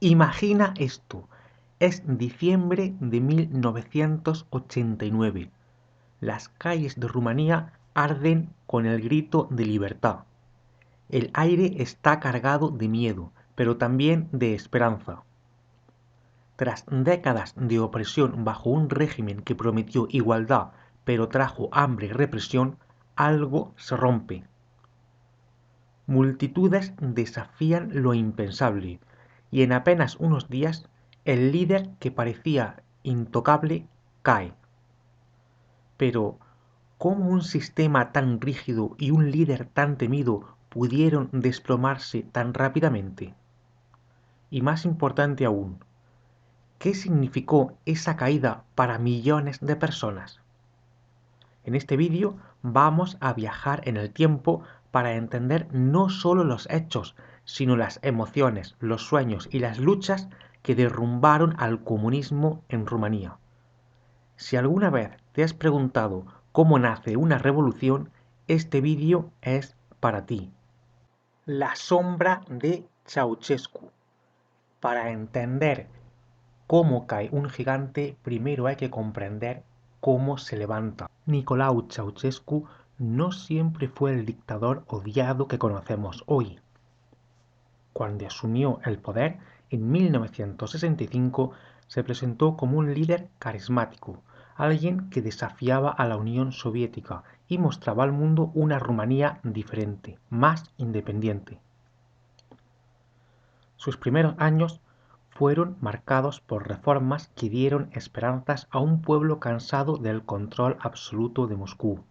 Imagina esto, es diciembre de 1989. Las calles de Rumanía arden con el grito de libertad. El aire está cargado de miedo, pero también de esperanza. Tras décadas de opresión bajo un régimen que prometió igualdad, pero trajo hambre y represión, algo se rompe. Multitudes desafían lo impensable, y en apenas unos días el líder que parecía intocable cae. Pero, ¿cómo un sistema tan rígido y un líder tan temido pudieron desplomarse tan rápidamente? Y más importante aún, ¿qué significó esa caída para millones de personas? En este vídeo vamos a viajar en el tiempo para entender no solo los hechos, sino las emociones, los sueños y las luchas que derrumbaron al comunismo en Rumanía. Si alguna vez te has preguntado cómo nace una revolución, este vídeo es para ti. La sombra de Ceausescu. Para entender cómo cae un gigante, primero hay que comprender cómo se levanta. Nicolae Ceausescu no siempre fue el dictador odiado que conocemos hoy. Cuando asumió el poder en 1965, se presentó como un líder carismático, alguien que desafiaba a la Unión Soviética y mostraba al mundo una Rumanía diferente, más independiente. Sus primeros años fueron marcados por reformas que dieron esperanzas a un pueblo cansado del control absoluto de Moscú.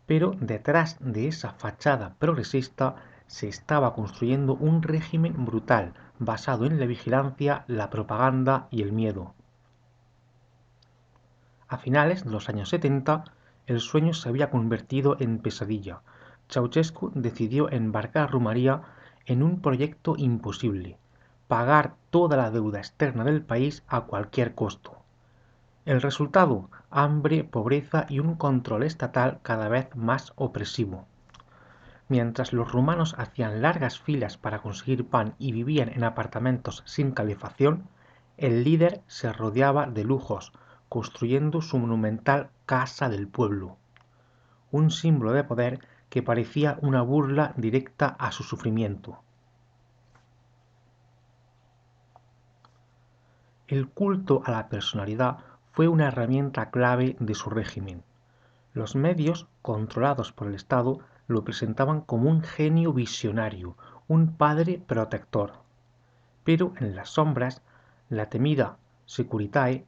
Pero detrás de esa fachada progresista se estaba construyendo un régimen brutal basado en la vigilancia, la propaganda y el miedo. A finales de los años 70, el sueño se había convertido en pesadilla. Ceausescu decidió embarcar a Rumanía en un proyecto imposible: pagar toda la deuda externa del país a cualquier costo. El resultado: hambre, pobreza y un control estatal cada vez más opresivo. Mientras los rumanos hacían largas filas para conseguir pan y vivían en apartamentos sin calefacción, el líder se rodeaba de lujos, construyendo su monumental Casa del Pueblo, un símbolo de poder que parecía una burla directa a su sufrimiento. El culto a la personalidad fue una herramienta clave de su régimen. Los medios, controlados por el Estado, lo presentaban como un genio visionario, un padre protector. Pero en las sombras, la temida Securitae,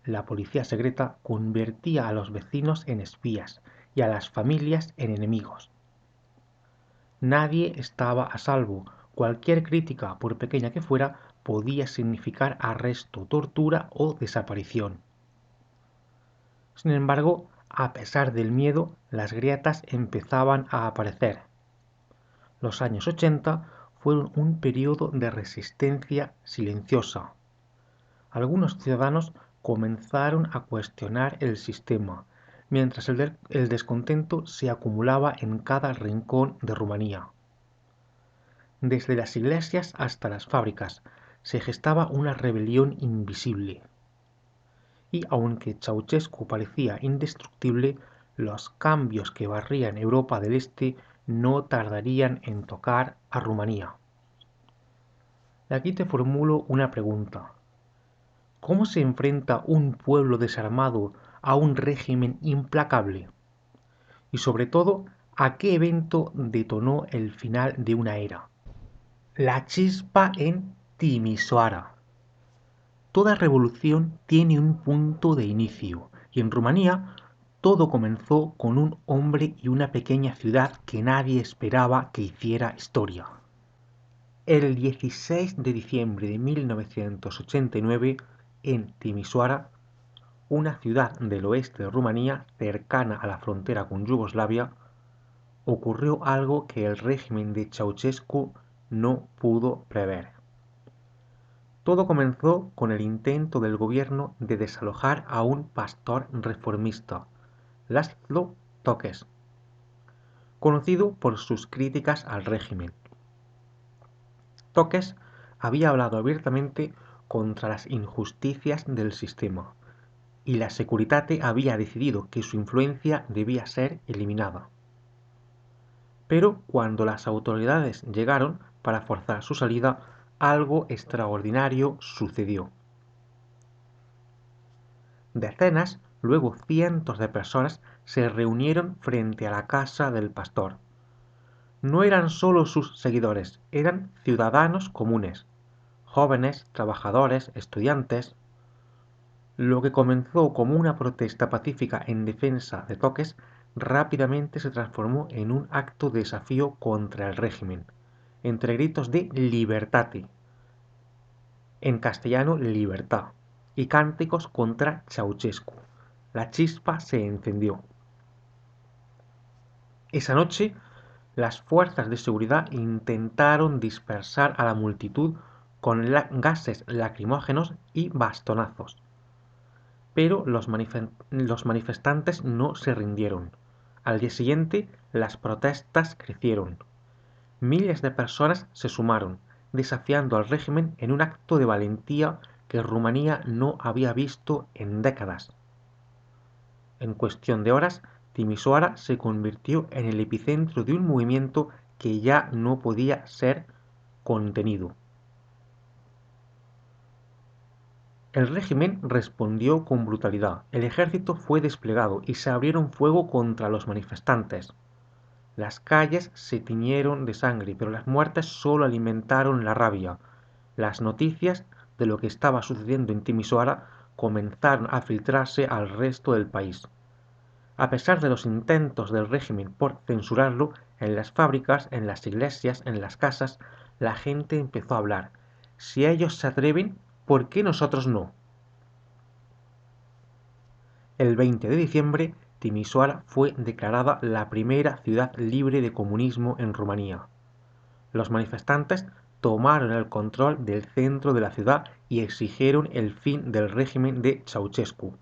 la policía secreta, convertía a los vecinos en espías y a las familias en enemigos. Nadie estaba a salvo. Cualquier crítica, por pequeña que fuera, podía significar arresto, tortura o desaparición. Sin embargo, a pesar del miedo, las grietas empezaban a aparecer. Los años 80 fueron un periodo de resistencia silenciosa. Algunos ciudadanos comenzaron a cuestionar el sistema, mientras el descontento se acumulaba en cada rincón de Rumanía. Desde las iglesias hasta las fábricas se gestaba una rebelión invisible. Y aunque Ceausescu parecía indestructible, los cambios que barrían Europa del Este no tardarían en tocar a Rumanía. Y aquí te formulo una pregunta. ¿Cómo se enfrenta un pueblo desarmado a un régimen implacable? Y sobre todo, ¿a qué evento detonó el final de una era? La chispa en Timisoara. Toda revolución tiene un punto de inicio, y en Rumanía todo comenzó con un hombre y una pequeña ciudad que nadie esperaba que hiciera historia. El 16 de diciembre de 1989, en Timisoara, una ciudad del oeste de Rumanía cercana a la frontera con Yugoslavia, ocurrió algo que el régimen de Ceausescu no pudo prever. Todo comenzó con el intento del gobierno de desalojar a un pastor reformista, László Tokes, conocido por sus críticas al régimen. Tokes había hablado abiertamente contra las injusticias del sistema, y la Securitate había decidido que su influencia debía ser eliminada. Pero cuando las autoridades llegaron para forzar su salida, algo extraordinario sucedió. Decenas, luego cientos de personas se reunieron frente a la casa del pastor. No eran solo sus seguidores, eran ciudadanos comunes, jóvenes, trabajadores, estudiantes. Lo que comenzó como una protesta pacífica en defensa de Toques rápidamente se transformó en un acto de desafío contra el régimen, entre gritos de "Libertate", en castellano "libertad", y cánticos contra Ceausescu. La chispa se encendió. Esa noche, las fuerzas de seguridad intentaron dispersar a la multitud con gases lacrimógenos y bastonazos. Pero los manifestantes no se rindieron. Al día siguiente, las protestas crecieron. Miles de personas se sumaron, desafiando al régimen en un acto de valentía que Rumanía no había visto en décadas. En cuestión de horas, Timisoara se convirtió en el epicentro de un movimiento que ya no podía ser contenido. El régimen respondió con brutalidad. El ejército fue desplegado y se abrieron fuego contra los manifestantes. Las calles se tiñeron de sangre, pero las muertes solo alimentaron la rabia. Las noticias de lo que estaba sucediendo en Timisoara comenzaron a filtrarse al resto del país. A pesar de los intentos del régimen por censurarlo, en las fábricas, en las iglesias, en las casas, la gente empezó a hablar. Si ellos se atreven, ¿por qué nosotros no? El 20 de diciembre, Timisoara fue declarada la primera ciudad libre de comunismo en Rumanía. Los manifestantes tomaron el control del centro de la ciudad y exigieron el fin del régimen de Ceausescu.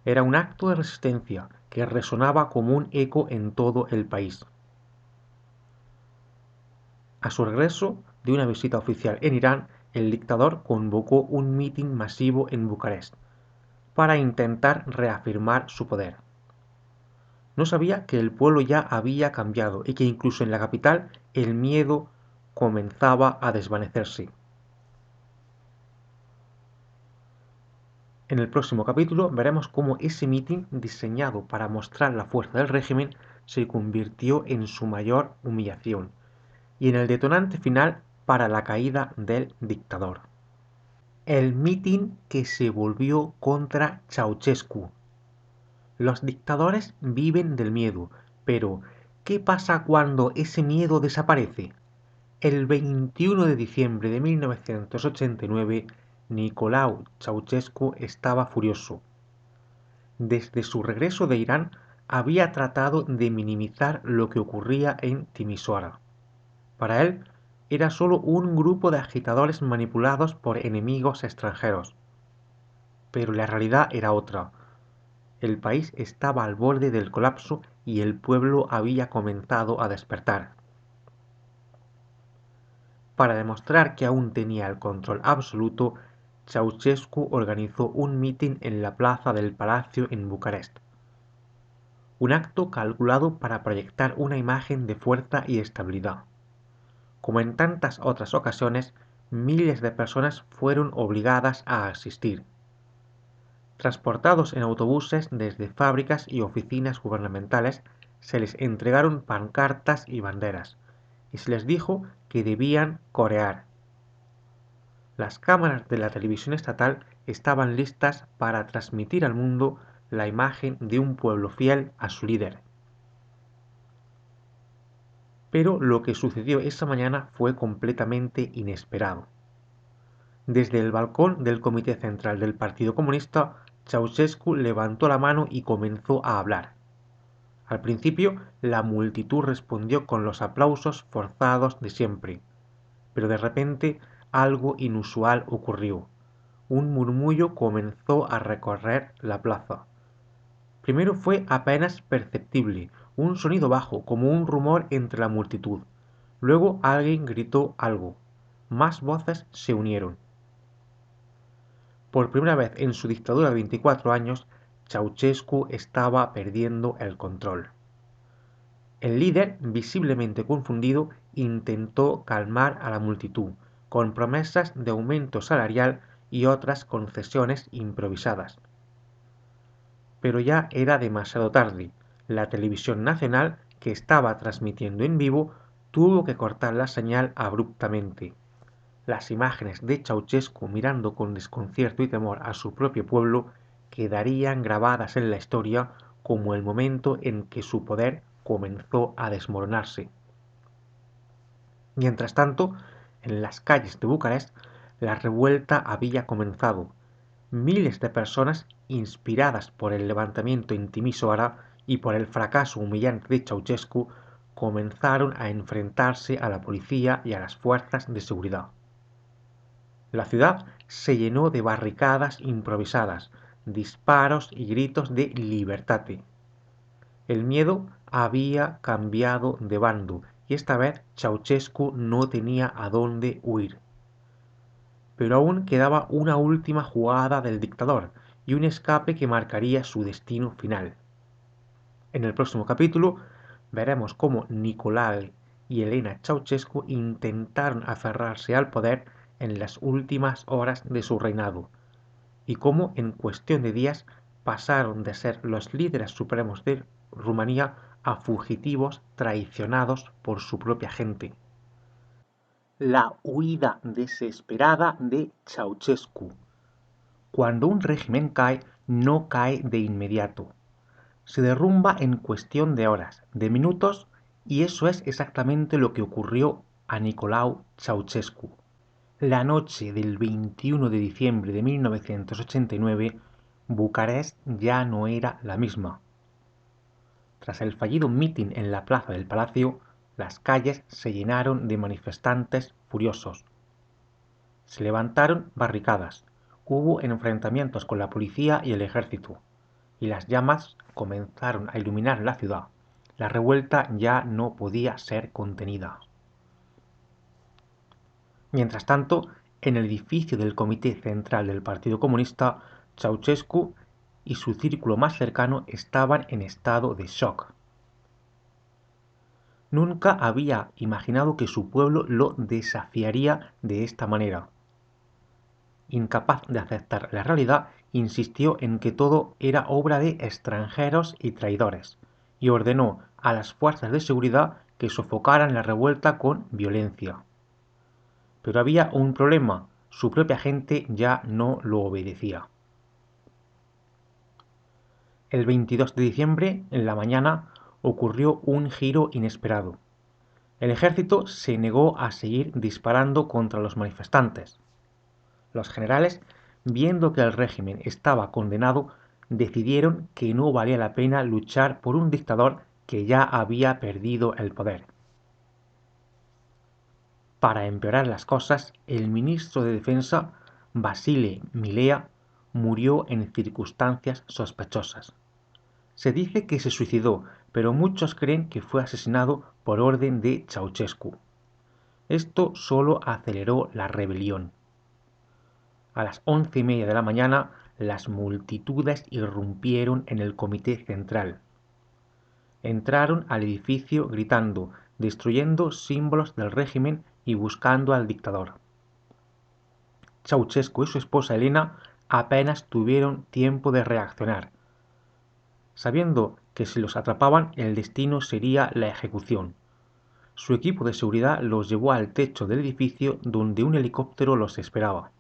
Era un acto de resistencia que resonaba como un eco en todo el país. A su regreso de una visita oficial en Irán, el dictador convocó un mitin masivo en Bucarest para intentar reafirmar su poder. No sabía que el pueblo ya había cambiado y que incluso en la capital el miedo comenzaba a desvanecerse. En el próximo capítulo veremos cómo ese mitin, diseñado para mostrar la fuerza del régimen, se convirtió en su mayor humillación y en el detonante final para la caída del dictador. El mitin que se volvió contra Ceausescu. Los dictadores viven del miedo, pero ¿qué pasa cuando ese miedo desaparece? El 21 de diciembre de 1989, Nicolau Ceausescu estaba furioso. Desde su regreso de Irán, había tratado de minimizar lo que ocurría en Timisoara. Para él, era solo un grupo de agitadores manipulados por enemigos extranjeros. Pero la realidad era otra. El país estaba al borde del colapso y el pueblo había comenzado a despertar. Para demostrar que aún tenía el control absoluto, Ceausescu organizó un mitin en la plaza del Palacio en Bucarest. Un acto calculado para proyectar una imagen de fuerza y estabilidad. Como en tantas otras ocasiones, miles de personas fueron obligadas a asistir. Transportados en autobuses desde fábricas y oficinas gubernamentales, se les entregaron pancartas y banderas, y se les dijo que debían corear. Las cámaras de la televisión estatal estaban listas para transmitir al mundo la imagen de un pueblo fiel a su líder. Pero lo que sucedió esa mañana fue completamente inesperado. Desde el balcón del Comité Central del Partido Comunista, Ceausescu levantó la mano y comenzó a hablar. Al principio, la multitud respondió con los aplausos forzados de siempre, pero de repente algo inusual ocurrió. Un murmullo comenzó a recorrer la plaza. Primero fue apenas perceptible, un sonido bajo, como un rumor entre la multitud. Luego alguien gritó algo. más voces se unieron. Por primera vez en su dictadura de 24 años, Ceausescu estaba perdiendo el control. El líder, visiblemente confundido, intentó calmar a la multitud, con promesas de aumento salarial y otras concesiones improvisadas. Pero ya era demasiado tarde. La televisión nacional, que estaba transmitiendo en vivo, tuvo que cortar la señal abruptamente. Las imágenes de Ceausescu mirando con desconcierto y temor a su propio pueblo quedarían grabadas en la historia como el momento en que su poder comenzó a desmoronarse. Mientras tanto, en las calles de Bucarest, la revuelta había comenzado. Miles de personas, inspiradas por el levantamiento en Timisoara y por el fracaso humillante de Ceausescu, comenzaron a enfrentarse a la policía y a las fuerzas de seguridad. La ciudad se llenó de barricadas improvisadas, disparos y gritos de «Libertate». El miedo había cambiado de bando y esta vez Ceausescu no tenía a dónde huir. Pero aún quedaba una última jugada del dictador y un escape que marcaría su destino final. En el próximo capítulo veremos cómo Nicolae y Elena Ceausescu intentaron aferrarse al poder en las últimas horas de su reinado y cómo en cuestión de días pasaron de ser los líderes supremos de Rumanía a fugitivos traicionados por su propia gente. La huida desesperada de Ceausescu. Cuando un régimen cae, no cae de inmediato. Se derrumba en cuestión de horas, de minutos, y eso es exactamente lo que ocurrió a Nicolae Ceausescu. La noche del 21 de diciembre de 1989, Bucarest ya no era la misma. Tras el fallido mitin en la plaza del Palacio, las calles se llenaron de manifestantes furiosos. Se levantaron barricadas, hubo enfrentamientos con la policía y el ejército, y las llamas comenzaron a iluminar la ciudad. La revuelta ya no podía ser contenida. Mientras tanto, en el edificio del Comité Central del Partido Comunista, Ceausescu y su círculo más cercano estaban en estado de shock. Nunca había imaginado que su pueblo lo desafiaría de esta manera. Incapaz de aceptar la realidad, insistió en que todo era obra de extranjeros y traidores, y ordenó a las fuerzas de seguridad que sofocaran la revuelta con violencia. Pero había un problema, su propia gente ya no lo obedecía. El 22 de diciembre, en la mañana, ocurrió un giro inesperado. El ejército se negó a seguir disparando contra los manifestantes. Los generales, viendo que el régimen estaba condenado, decidieron que no valía la pena luchar por un dictador que ya había perdido el poder. Para empeorar las cosas, el ministro de Defensa, Vasile Milea, murió en circunstancias sospechosas. Se dice que se suicidó, pero muchos creen que fue asesinado por orden de Ceausescu. Esto solo aceleró la rebelión. A las 11:30 de la mañana, las multitudes irrumpieron en el Comité Central. Entraron al edificio gritando, destruyendo símbolos del régimen y buscando al dictador. Ceausescu y su esposa Elena apenas tuvieron tiempo de reaccionar, sabiendo que si los atrapaban el destino sería la ejecución. Su equipo de seguridad los llevó al techo del edificio donde un helicóptero los esperaba.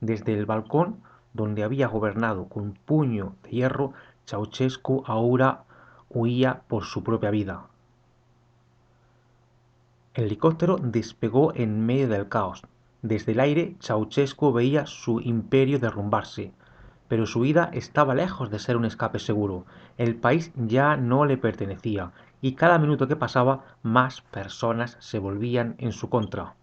Desde el balcón, donde había gobernado con puño de hierro, Ceausescu ahora huía por su propia vida. El helicóptero despegó en medio del caos. Desde el aire, Ceausescu veía su imperio derrumbarse, pero su vida estaba lejos de ser un escape seguro. El país ya no le pertenecía, y cada minuto que pasaba, más personas se volvían en su contra.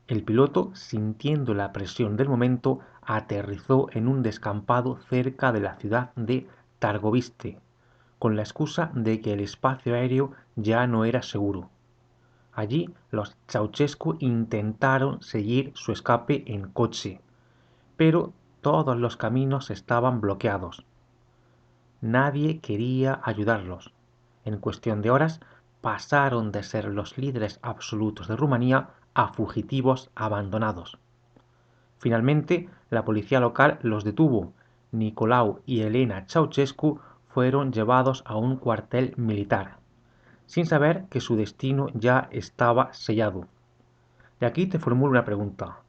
El piloto, sintiendo la presión del momento, aterrizó en un descampado cerca de la ciudad de Targoviste, con la excusa de que el espacio aéreo ya no era seguro. Allí los Ceausescu intentaron seguir su escape en coche, pero todos los caminos estaban bloqueados. Nadie quería ayudarlos. En cuestión de horas pasaron de ser los líderes absolutos de Rumanía a fugitivos abandonados. Finalmente, la policía local los detuvo. Nicolau y Elena Ceausescu fueron llevados a un cuartel militar, sin saber que su destino ya estaba sellado. Y aquí te formulo una pregunta.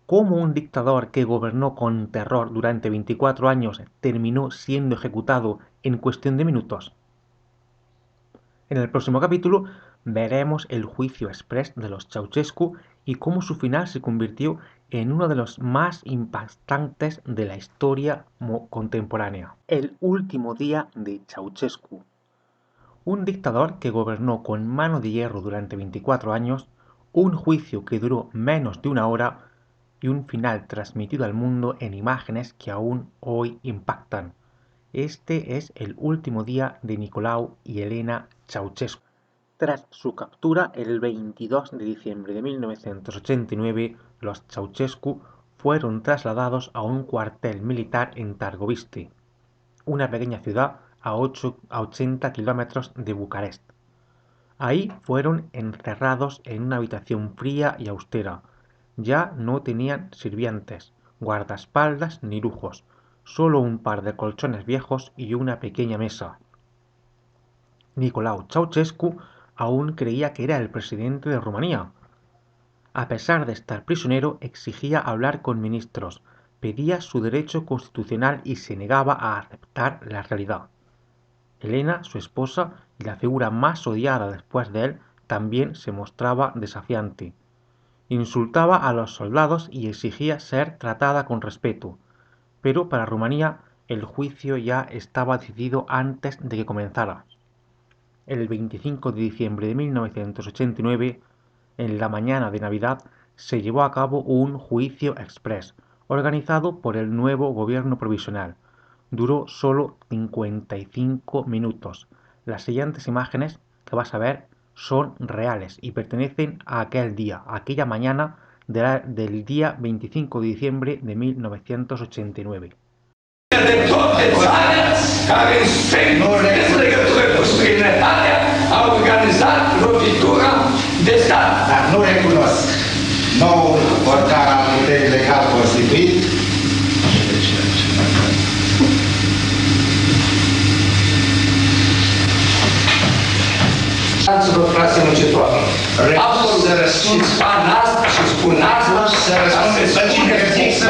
¿Cómo un dictador que gobernó con terror durante 24 años terminó siendo ejecutado en cuestión de minutos? En el próximo capítulo veremos el juicio exprés de los Ceausescu y cómo su final se convirtió en uno de los más impactantes de la historia contemporánea. El último día de Ceausescu. Un dictador que gobernó con mano de hierro durante 24 años, un juicio que duró menos de una hora y un final transmitido al mundo en imágenes que aún hoy impactan. Este es el último día de Nicolau y Elena Ceausescu. Tras su captura el 22 de diciembre de 1989, los Ceausescu fueron trasladados a un cuartel militar en Târgoviște, una pequeña ciudad a 80 kilómetros de Bucarest. Ahí fueron encerrados en una habitación fría y austera. Ya no tenían sirvientes, guardaespaldas ni lujos, solo un par de colchones viejos y una pequeña mesa. Nicolau Ceausescu aún creía que era el presidente de Rumanía. A pesar de estar prisionero, exigía hablar con ministros, pedía su derecho constitucional y se negaba a aceptar la realidad. Elena, su esposa y la figura más odiada después de él, también se mostraba desafiante. Insultaba a los soldados y exigía ser tratada con respeto. Pero para Rumanía el juicio ya estaba decidido antes de que comenzara. El 25 de diciembre de 1989, en la mañana de Navidad, se llevó a cabo un juicio exprés, organizado por el nuevo gobierno provisional. Duró solo 55 minutos. Las siguientes imágenes que vas a ver son reales y pertenecen a aquel día, a aquella mañana del día 25 de diciembre de 1989. De toate țara care în legătură cu străinătatea a organizat lovitura de stat. Dar nu recunosc noul organ al puterii legal constituit Dați-vă, frate muncitoare, absolut și spanați și spuneați să răspundeți la cine zic să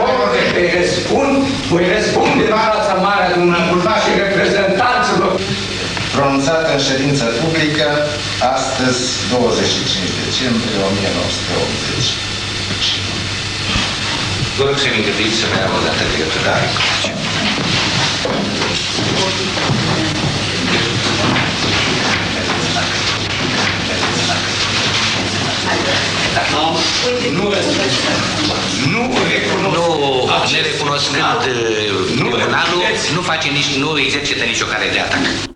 voi răspunde în fața mare a dumneavoastră și reprezentanților. Pronunțat în ședință publică astăzi, 25 decembrie 1980. Vă rog să-mi îngăduiți să mai am o dată legătură. Nerecunoscând tribunalul, nu exercită nicio cale de atac.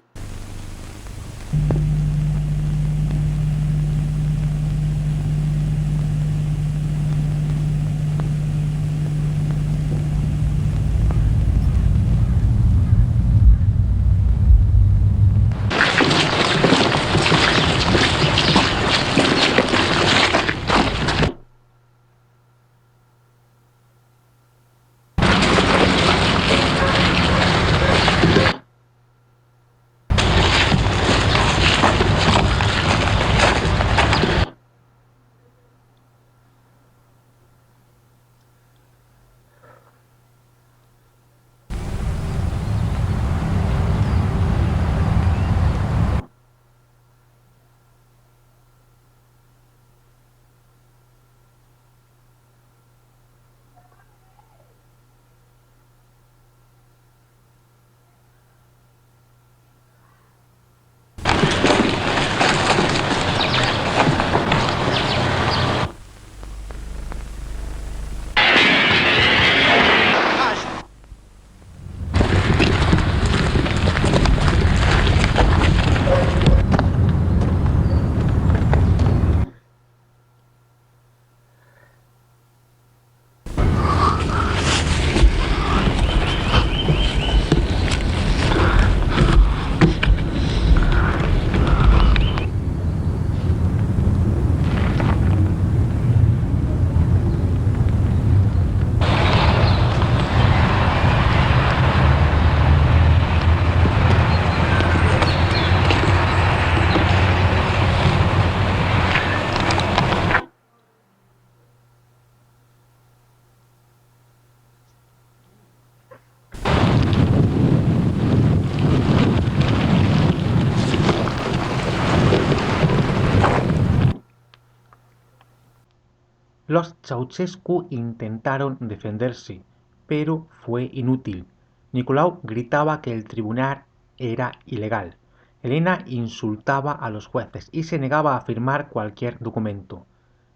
Los Ceausescu intentaron defenderse, pero fue inútil. Nicolau gritaba que el tribunal era ilegal. Elena insultaba a los jueces y se negaba a firmar cualquier documento.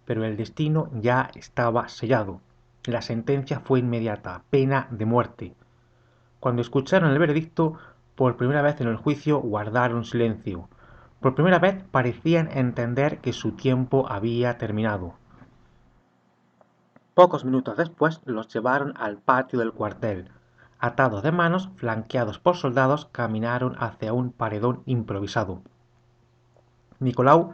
Pero el destino ya estaba sellado. La sentencia fue inmediata, pena de muerte. Cuando escucharon el veredicto, por primera vez en el juicio guardaron silencio. Por primera vez parecían entender que su tiempo había terminado. Pocos minutos después los llevaron al patio del cuartel. Atados de manos, flanqueados por soldados, caminaron hacia un paredón improvisado. Nicolau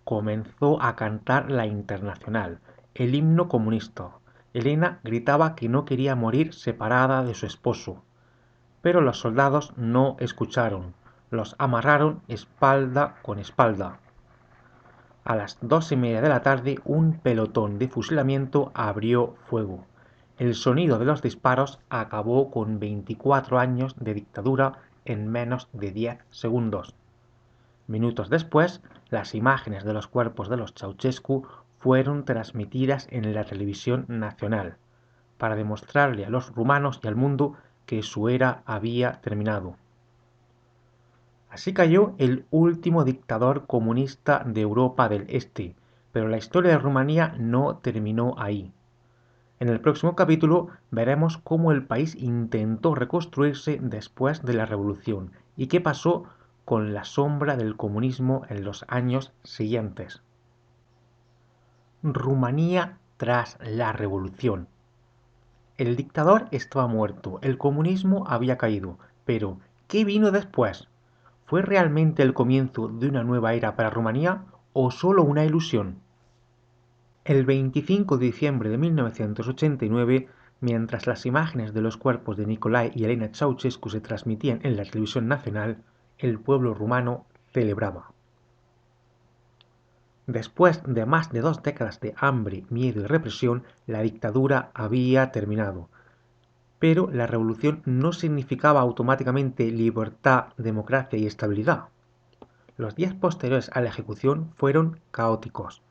comenzó a cantar la Internacional, el himno comunista. Elena gritaba que no quería morir separada de su esposo. Pero los soldados no escucharon. Los amarraron espalda con espalda. A las 2:30 de la tarde, un pelotón de fusilamiento abrió fuego. El sonido de los disparos acabó con 24 años de dictadura en menos de 10 segundos. Minutos después, las imágenes de los cuerpos de los Ceausescu fueron transmitidas en la televisión nacional, para demostrarle a los rumanos y al mundo que su era había terminado. Así cayó el último dictador comunista de Europa del Este, pero la historia de Rumanía no terminó ahí. En el próximo capítulo veremos cómo el país intentó reconstruirse después de la revolución y qué pasó con la sombra del comunismo en los años siguientes. Rumanía tras la revolución. El dictador estaba muerto, el comunismo había caído, pero ¿qué vino después? ¿Fue realmente el comienzo de una nueva era para Rumanía o solo una ilusión? El 25 de diciembre de 1989, mientras las imágenes de los cuerpos de Nicolae y Elena Ceausescu se transmitían en la televisión nacional, el pueblo rumano celebraba. Después de más de 2 décadas de hambre, miedo y represión, la dictadura había terminado. Pero la revolución no significaba automáticamente libertad, democracia y estabilidad. Los días posteriores a la ejecución fueron caóticos.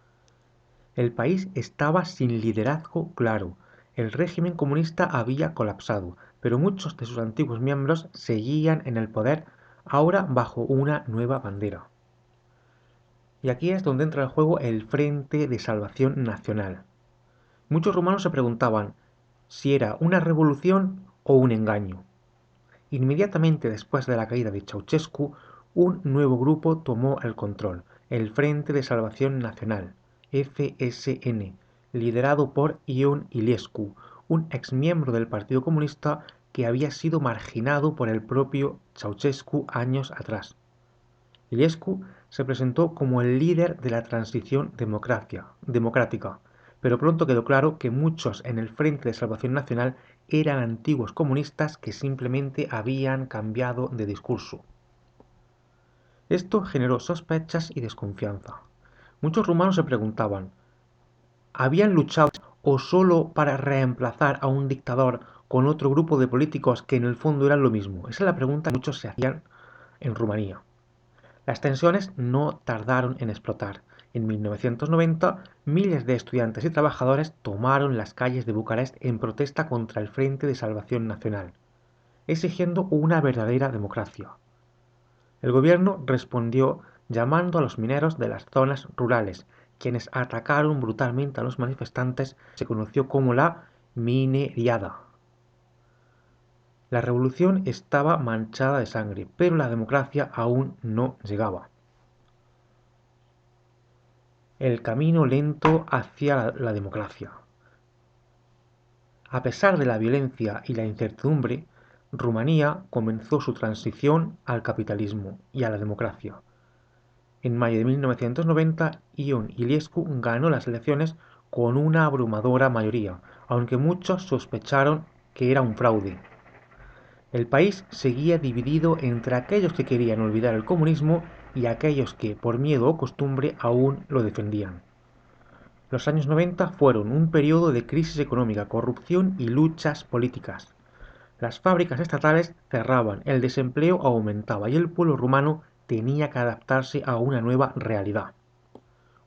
El país estaba sin liderazgo claro. El régimen comunista había colapsado, pero muchos de sus antiguos miembros seguían en el poder, ahora bajo una nueva bandera. Y aquí es donde entra en juego el Frente de Salvación Nacional. Muchos rumanos se preguntaban si era una revolución o un engaño. Inmediatamente después de la caída de Ceausescu, un nuevo grupo tomó el control, el Frente de Salvación Nacional, FSN, liderado por Ion Iliescu, un exmiembro del Partido Comunista que había sido marginado por el propio Ceausescu años atrás. Iliescu se presentó como el líder de la transición democrática, pero pronto quedó claro que muchos en el Frente de Salvación Nacional eran antiguos comunistas que simplemente habían cambiado de discurso. Esto generó sospechas y desconfianza. Muchos rumanos se preguntaban, ¿habían luchado o solo para reemplazar a un dictador con otro grupo de políticos que en el fondo eran lo mismo? Esa es la pregunta que muchos se hacían en Rumanía. Las tensiones no tardaron en explotar. En 1990, miles de estudiantes y trabajadores tomaron las calles de Bucarest en protesta contra el Frente de Salvación Nacional, exigiendo una verdadera democracia. El gobierno respondió llamando a los mineros de las zonas rurales, quienes atacaron brutalmente a los manifestantes, se conoció como la mineriada. La revolución estaba manchada de sangre, pero la democracia aún no llegaba. El camino lento hacia la democracia. A pesar de la violencia y la incertidumbre, Rumanía comenzó su transición al capitalismo y a la democracia. En mayo de 1990, Ion Iliescu ganó las elecciones con una abrumadora mayoría, aunque muchos sospecharon que era un fraude. El país seguía dividido entre aquellos que querían olvidar el comunismo y aquellos que, por miedo o costumbre, aún lo defendían. Los años 90 fueron un periodo de crisis económica, corrupción y luchas políticas. Las fábricas estatales cerraban, el desempleo aumentaba y el pueblo rumano tenía que adaptarse a una nueva realidad.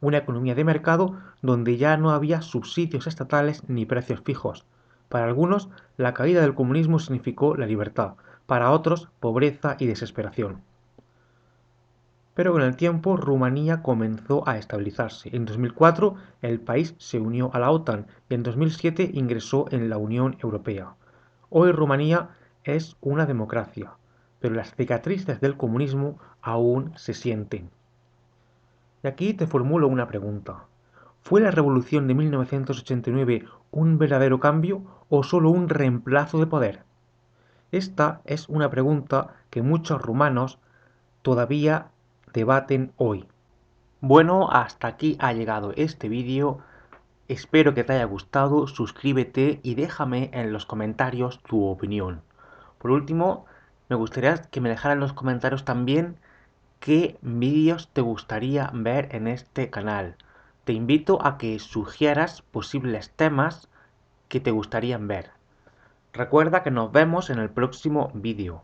una economía de mercado donde ya no había subsidios estatales ni precios fijos. Para algunos, la caída del comunismo significó la libertad, para otros, pobreza y desesperación. Pero con el tiempo Rumanía comenzó a estabilizarse. En 2004 el país se unió a la OTAN y en 2007 ingresó en la Unión Europea. Hoy Rumanía es una democracia, pero las cicatrices del comunismo aún se sienten. Y aquí te formulo una pregunta. ¿Fue la revolución de 1989 un verdadero cambio o solo un reemplazo de poder? Esta es una pregunta que muchos rumanos todavía debaten hoy. Bueno, hasta aquí ha llegado este vídeo. Espero que te haya gustado, suscríbete y déjame en los comentarios tu opinión. Por último, me gustaría que me dejaras en los comentarios también qué vídeos te gustaría ver en este canal. Te invito a que sugieras posibles temas que te gustarían ver. Recuerda que nos vemos en el próximo vídeo.